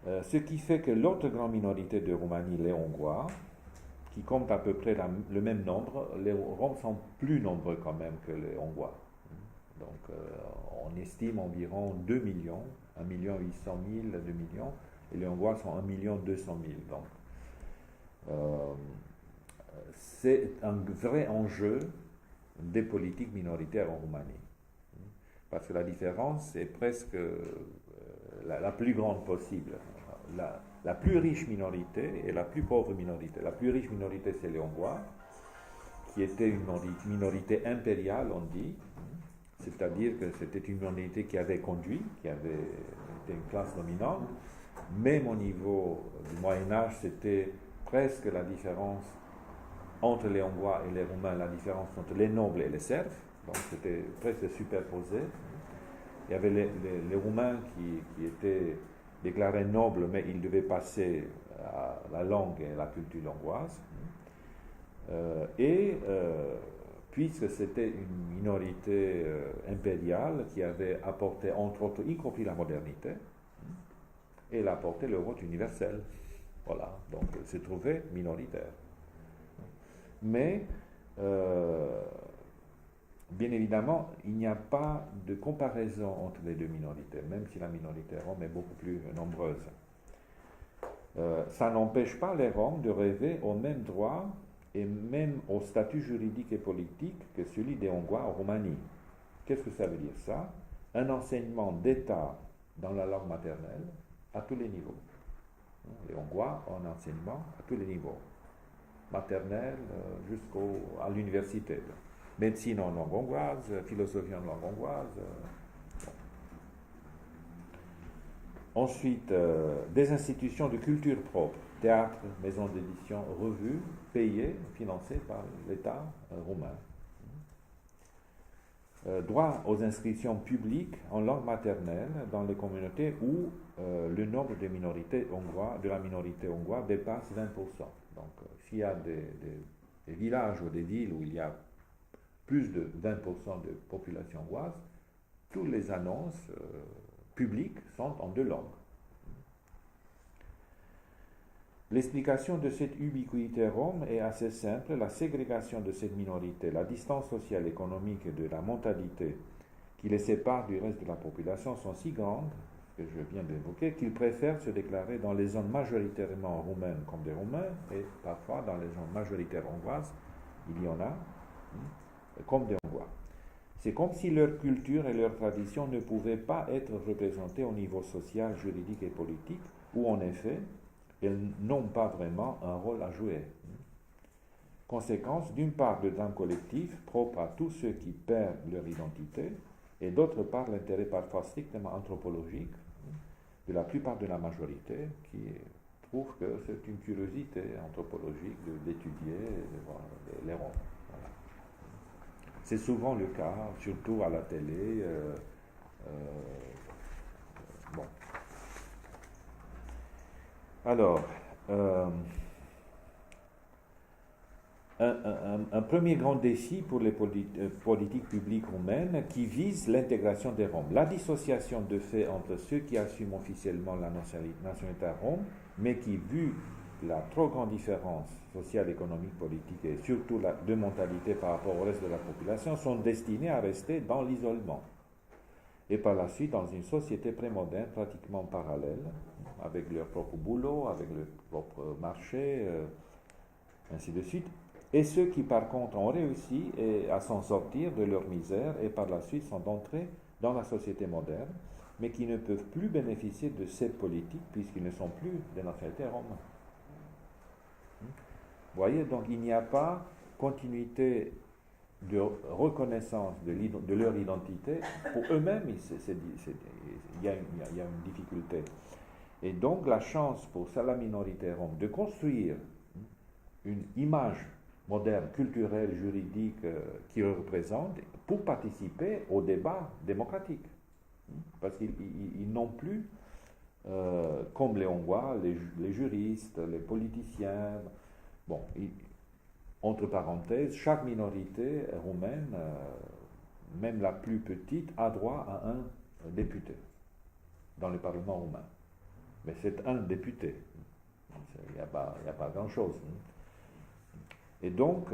Ce qui fait que l'autre grande minorité de Roumanie, les Hongrois, qui comptent à peu près le même nombre, les Roms sont plus nombreux quand même que les Hongrois. Donc on estime environ 2 millions, 1,8 million, 2 millions, et les Hongrois sont 1,2 million. Donc euh, c'est un vrai enjeu des politiques minoritaires en Roumanie. Parce que la différence est presque la plus grande possible. La plus riche minorité et la plus pauvre minorité. La plus riche minorité, c'est les Hongrois, qui était une minorité impériale, on dit. C'est-à-dire que c'était une minorité qui avait conduit, qui avait été une classe dominante. Même au niveau du Moyen-Âge, c'était presque la différence entre les Hongrois et les Roumains, la différence entre les nobles et les serfs. Donc c'était presque superposé. Il y avait les Roumains qui étaient déclarés nobles, mais ils devaient passer à la langue et à la culture hongroise. Puisque c'était une minorité impériale qui avait apporté, entre autres, y compris la modernité, et elle a apporté le vote universel. Voilà, donc elle se trouvait minoritaire. Mais bien évidemment, il n'y a pas de comparaison entre les deux minorités, même si la minorité rome est beaucoup plus nombreuse. Ça n'empêche pas les Roms de rêver aux mêmes droits et même au statut juridique et politique que celui des Hongrois en Roumanie. Qu'est-ce que ça veut dire ça? Un enseignement d'État dans la langue maternelle à tous les niveaux. Les Hongrois ont un enseignement à tous les niveaux, maternelle jusqu'à l'université. Médecine en langue hongroise, philosophie en langue hongroise. Bon. Ensuite, des institutions de culture propre, théâtre, maisons d'édition, revues, payées, financées par l'État roumain. Droit aux inscriptions publiques en langue maternelle dans les communautés où le nombre de la minorité hongroise dépasse 20%. Donc, s'il y a des villages ou des villes où il y a plus de 20% de population hongroise, toutes les annonces publiques sont en deux langues. L'explication de cette ubiquité rome est assez simple. La ségrégation de cette minorité, la distance sociale, économique et de la mentalité qui les sépare du reste de la population sont si grandes, que je viens d'évoquer, qu'ils préfèrent se déclarer dans les zones majoritairement roumaines comme des Roumains et parfois dans les zones majoritaires hongroises, il y en a, comme des Hongrois. C'est comme si leur culture et leur tradition ne pouvaient pas être représentées au niveau social, juridique et politique, où en effet, elles n'ont pas vraiment un rôle à jouer. Conséquence, d'une part, le drame collectif propre à tous ceux qui perdent leur identité, et d'autre part, l'intérêt parfois strictement anthropologique de la plupart de la majorité qui trouve que c'est une curiosité anthropologique d'étudier les Roms. Voilà. C'est souvent le cas, surtout à la télé. Bon. Alors, un premier grand défi pour les politiques publiques roumaines qui vise l'intégration des Roms. La dissociation de fait entre ceux qui assument officiellement la nationalité rome, mais qui, vu la trop grande différence sociale, économique, politique et surtout de mentalité par rapport au reste de la population, sont destinés à rester dans l'isolement. Et par la suite, dans une société prémoderne, pratiquement parallèle, avec leur propre boulot, avec leur propre marché, ainsi de suite. Et ceux qui, par contre, ont réussi à s'en sortir de leur misère et par la suite sont entrés dans la société moderne, mais qui ne peuvent plus bénéficier de cette politique puisqu'ils ne sont plus des nationalités romaines. Vous voyez, donc il n'y a pas continuité de reconnaissance de leur identité. Pour eux-mêmes, il y a une difficulté. Et donc la chance pour la minorité rome de construire une image moderne, culturelle, juridique qui représente pour participer au débat démocratique. Parce qu'ils n'ont plus, comme les Hongrois, les juristes, les politiciens. Bon, entre parenthèses, chaque minorité roumaine, même la plus petite, a droit à un député dans le Parlement roumain. mais c'est un député. Il n'y a pas grand-chose. Et donc,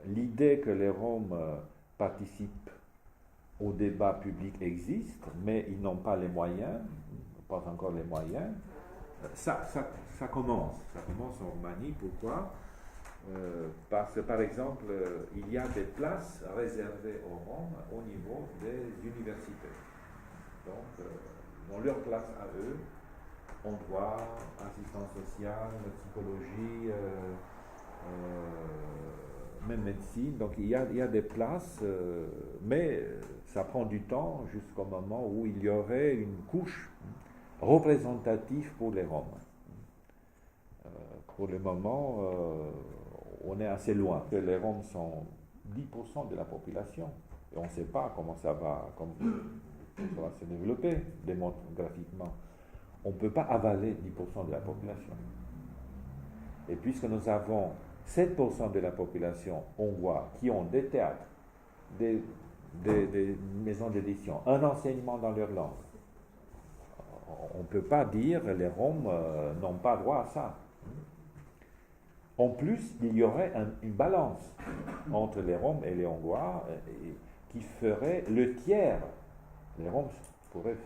l'idée que les Roms participent au débat public existe, mais ils n'ont pas les moyens, pas encore les moyens. Ça commence. Ça commence en Roumanie. Pourquoi? Parce que, par exemple, il y a des places réservées aux Roms au niveau des universités. Donc, dans leur place à eux, on doit assistance sociale, psychologie, même médecine. Donc, il y a des places, mais ça prend du temps jusqu'au moment où il y aurait une couche représentative pour les Roms. Pour le moment, on est assez loin. Les Roms sont 10% de la population. Et on ne sait pas comment ça va se développer démographiquement. On ne peut pas avaler 10% de la population. Et puisque nous avons 7% de la population hongroise qui ont des théâtres, des maisons d'édition, un enseignement dans leur langue, on ne peut pas dire que les Roms n'ont pas droit à ça. En plus, il y aurait une balance entre les Roms et les Hongrois qui ferait le tiers. Les Roms pourraient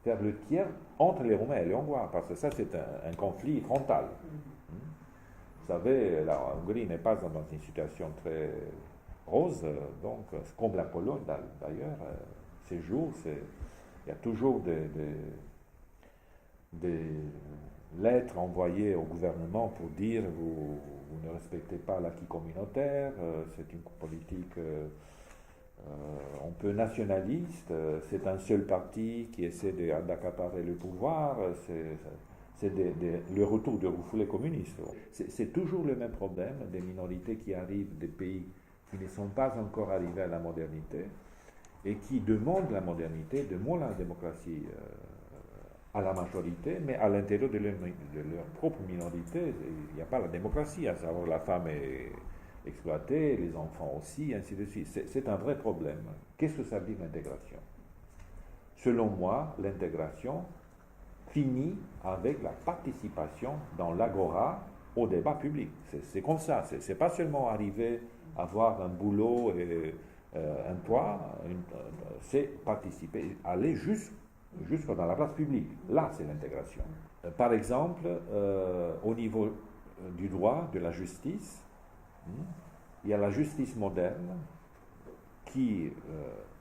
faire le tiers entre les Roumains et les Hongrois, parce que ça, c'est un conflit frontal. Vous savez, la Hongrie n'est pas dans une situation très rose, donc, comme la Pologne d'ailleurs, ces jours, il y a toujours des lettres envoyées au gouvernement pour dire vous ne respectez pas l'acquis communautaire, c'est une politique un peu nationaliste, c'est un seul parti qui essaie d'accaparer le pouvoir, c'est le retour de refoulés communistes. C'est toujours le même problème des minorités qui arrivent des pays qui ne sont pas encore arrivés à la modernité et qui demandent la modernité, demandent la démocratie à la majorité, mais à l'intérieur de leur propre minorité, il n'y a pas la démocratie, à savoir la femme est exploitée, les enfants aussi, ainsi de suite. C'est un vrai problème. Qu'est-ce que ça veut dire l'intégration? Selon moi, l'intégration finit avec la participation dans l'agora au débat public. C'est comme ça. C'est pas seulement arriver à avoir un boulot et un toit, c'est participer, aller jusque dans la place publique. Là, c'est l'intégration. Par exemple, au niveau du droit, de la justice, il y a la justice moderne qui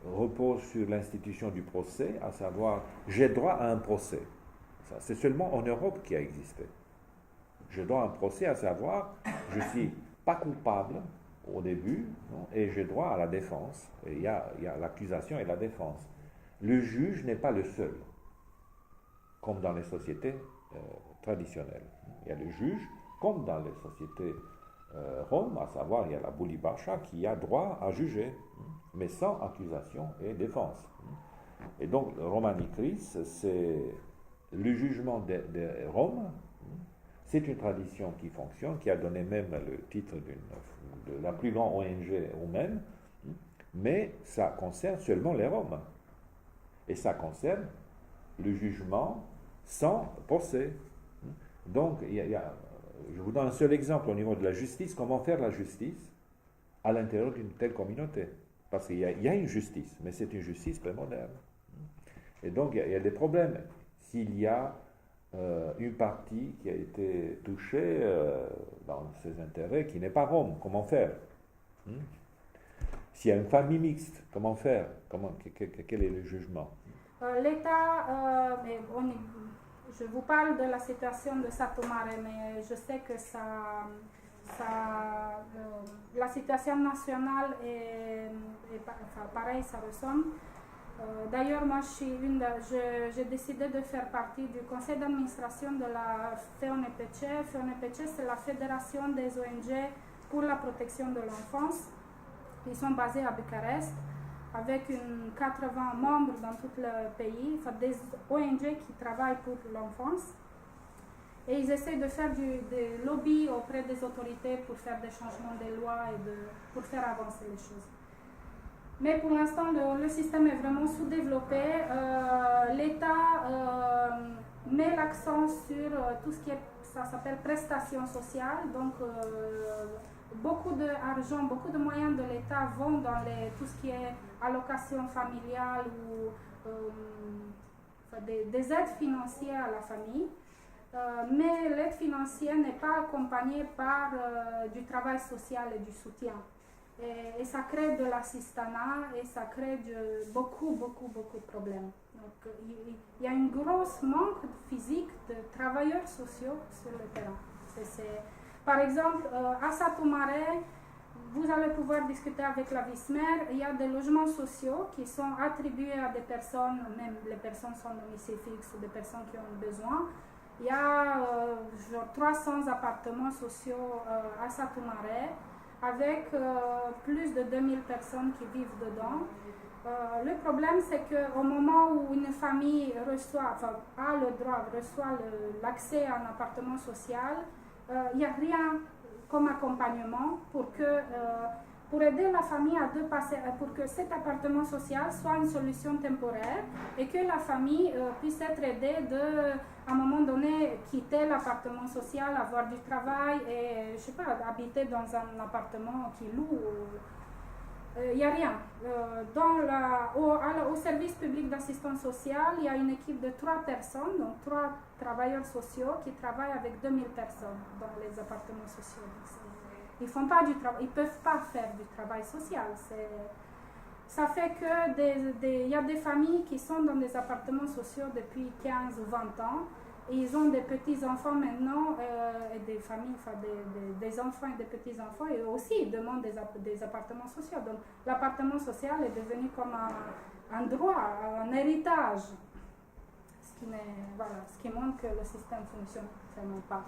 repose sur l'institution du procès, à savoir, j'ai droit à un procès. Ça, c'est seulement en Europe qui a existé. J'ai droit à un procès, à savoir, je ne suis pas coupable au début, non, et j'ai droit à la défense. Et il y a l'accusation et la défense. Le juge n'est pas le seul, comme dans les sociétés traditionnelles. Il y a le juge, comme dans les sociétés roms, à savoir, il y a la Boulibacha qui a droit à juger, mais sans accusation et défense. Et donc, Romani Chris, c'est le jugement des Roms. C'est une tradition qui fonctionne, qui a donné même le titre de la plus grande ONG roumaine, mais ça concerne seulement les Roms. Et ça concerne le jugement sans procès. Donc, je vous donne un seul exemple au niveau de la justice. Comment faire la justice à l'intérieur d'une telle communauté? Parce qu'il y a une justice, mais c'est une justice prémoderne. Et donc, il y a des problèmes. S'il y a une partie qui a été touchée dans ses intérêts, qui n'est pas rome, comment faire? S'il y a une famille mixte, comment faire? Quel est le jugement? L'État, je vous parle de la situation de Satu Mare, mais je sais que la situation nationale est pareil, ça ressemble. D'ailleurs, moi, j'ai décidé de faire partie du conseil d'administration de la FEONEPC. FEONEPC, c'est la Fédération des ONG pour la protection de l'enfance. Ils sont basés à Bucarest, avec 80 membres dans tout le pays, enfin, des ONG qui travaillent pour l'enfance. Et ils essaient de faire des lobbies auprès des autorités pour faire des changements des lois et pour faire avancer les choses. Mais pour l'instant, le système est vraiment sous-développé. L'État met met l'accent sur tout ce qui est, ça s'appelle prestations sociales. Donc, beaucoup d'argent, beaucoup de moyens de l'État vont dans tout ce qui est allocation familiale ou des aides financières à la famille. Mais l'aide financière n'est pas accompagnée par du travail social et du soutien. Et ça crée de l'assistanat et ça crée beaucoup de problèmes. Donc, il y a une grosse manque physique de travailleurs sociaux sur le terrain. Par exemple, à Satoumare, vous allez pouvoir discuter avec la vice-maire, il y a des logements sociaux qui sont attribués à des personnes, même les personnes sans domicile fixe ou des personnes qui ont besoin. Il y a genre 300 appartements sociaux à Satoumare, avec plus de 2000 personnes qui vivent dedans. Le problème, c'est qu'au moment où une famille reçoit l'accès à un appartement social, il n'y a rien comme accompagnement pour aider la famille pour que cet appartement social soit une solution temporaire et que la famille puisse être aidée à un moment donné, quitter l'appartement social, avoir du travail et, je sais pas, habiter dans un appartement qui loue. Il n'y a rien. Au service public d'assistance sociale, il y a une équipe de 3 personnes, donc 3 travailleurs sociaux qui travaillent avec 2000 personnes dans les appartements sociaux. Ils ne peuvent pas faire du travail social. Ça fait qu'il y a des familles qui sont dans des appartements sociaux depuis 15 ou 20 ans. Et ils ont des petits-enfants maintenant, et des familles, des enfants et des petits-enfants, et aussi ils demandent des appartements sociaux. Donc l'appartement social est devenu comme un droit, un héritage, ce qui montre que le système ne fonctionne vraiment pas.